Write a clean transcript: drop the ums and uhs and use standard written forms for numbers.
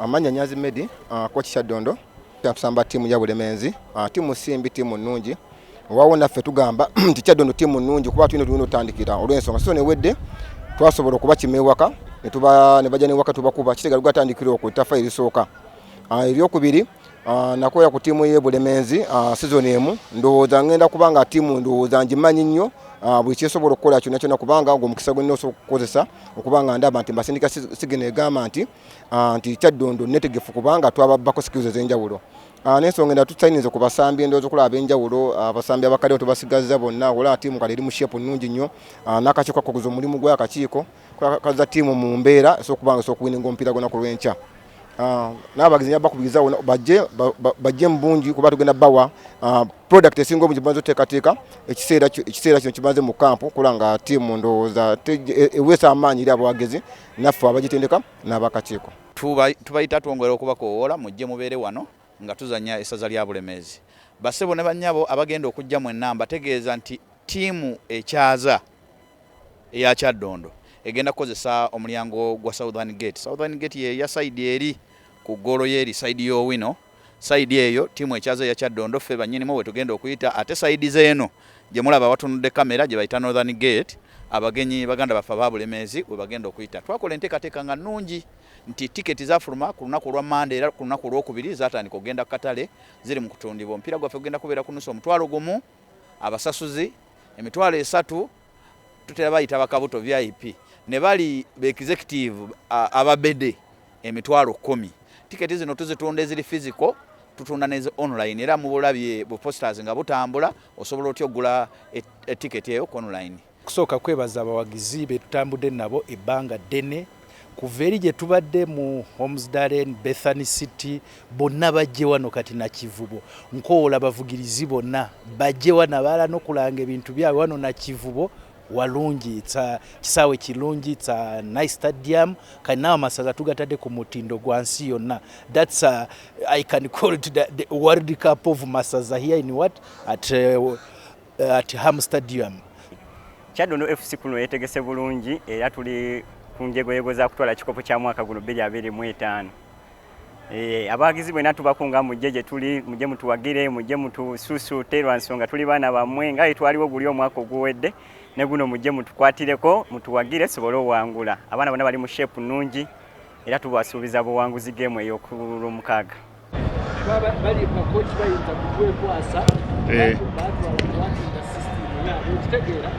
Amanya Nyazi Medi, coach Kyaddondo, tusamba timu ya Bulemenzi, timu simbi timu nnungi. Wawona ffe tugamba nti Kyaddondo timu nnungi kuba tulina otandikira olw'ensonga so ne wedde twasobola okuba kimewaka ne bajja newaka tubakuba kitegeeza gatandikira okutafa erisooka. Eryokubiri nakoya ku timu ye Bulemenzi season emu ndowooza ngenda kubanga timu ndowooza ngimanyi nnyo buli kyesobola okukola kyonna kubanga ng'omukisa gwe nnoosa okukozesa okubanga ndaba nti mbasindika sigeno egamba nti Kyaddondo netegefu kubanga twababbako skills ez'enjawulo. N'ensonga endala tutayinza ku basambi endowooza okulaba ab'enjawulo abasambi abakadde tubasigaza bonna wala tiimu kale eri mu shape nnungi nnyo n'akakiiko kakoze omulimu gw'akakiiko kaza tiimu mu mbeera es'okubanga es'okuwininga omupiira gwonna ku lw'enkya. N'abagizi njaba bakubiriza bajje mu bungi kuba tugenda bawa product esinga obungi banzo teekateeka ekiseera kino kimaze mu kampu kulanga tiimu ndowooza eweesa amaanyi eri abawagizi naffe abagitendeka n'abakakiiko. Tubayita twongera okubakowoola mujje mubeere wano nga tuzanya essaza lya Bulemeezi. Bassebo ne bannyabo abagenda okujja mu ennamba tegeeza nti tiimu ekyaza eya Kyaddondo egenda kukozesa omulyango gwa Southern Gate. Southern Gate ye ya side eri ku golo yeri side y'Owino. Side eyo tiimu ekyaza ya Kyaddondo ffe bannyinimu bwe tugenda okuyita ate side zeeno gye mulaba watunudde kamera gye bayita Northern Gate abagenyi baganda baffe aba Bulemeezi we bagenda okuyita. Twakola enteekateeka nga nnungi nti tiketi zafuluma ku lunaku lwa Mande era ku lunaku lwokubiri zatandika okugenda ku katale ziri mu kutundibwa. Omupiira gwaffe gugenda kubeera ku nusu omutwalo gumu, abasasuzi emitwalo 3 tutera bayita bakabuto VIP ne bali executive ababede emitwalo 10. Tiketi zino tuzitunda eziri physical tutunda neze online era mu bulabye bu posters nga butambula osobola otyo ogula tiketi eyo online. Kusooka kwebaza abawagizi be tutambudde nabo ebbanga ddene kuva eri gye tubadde mu Homesdalen, Bethany City bonna bajje wano kati na Kivubo. Nkoola abavugirizi bonna bajje wano abaala n'okulanga ebintu byabwe wano na Kivubo walungi kisaawe kirungi tsa nice stadium kana amasaza tugatadde ku mutindo gwa nsi yonna. That's I can call it the World Cup of Masaza here in what at Ham Stadium. Kyaddondo FC kuno yetegese bulungi era tuli kunjegoyego za kutwala kikopo kya mwaka guno 2025. Abagizi bwe natubakunga mujjeje tuli mujje mutuwagire mujje mutususu terwa nsonga tuli bana bamwe nga itwaliwo guli omwaka oguwedde ne guno mujje mutukwatireko mutuwagire sobole owangula. Abana bana bali mu shape nnungi era tubasuubiza buwanguzi game eyo ku Lwomukaga. Bali pa coach bayinza kutwekwasa. Batwa system ya utegeera.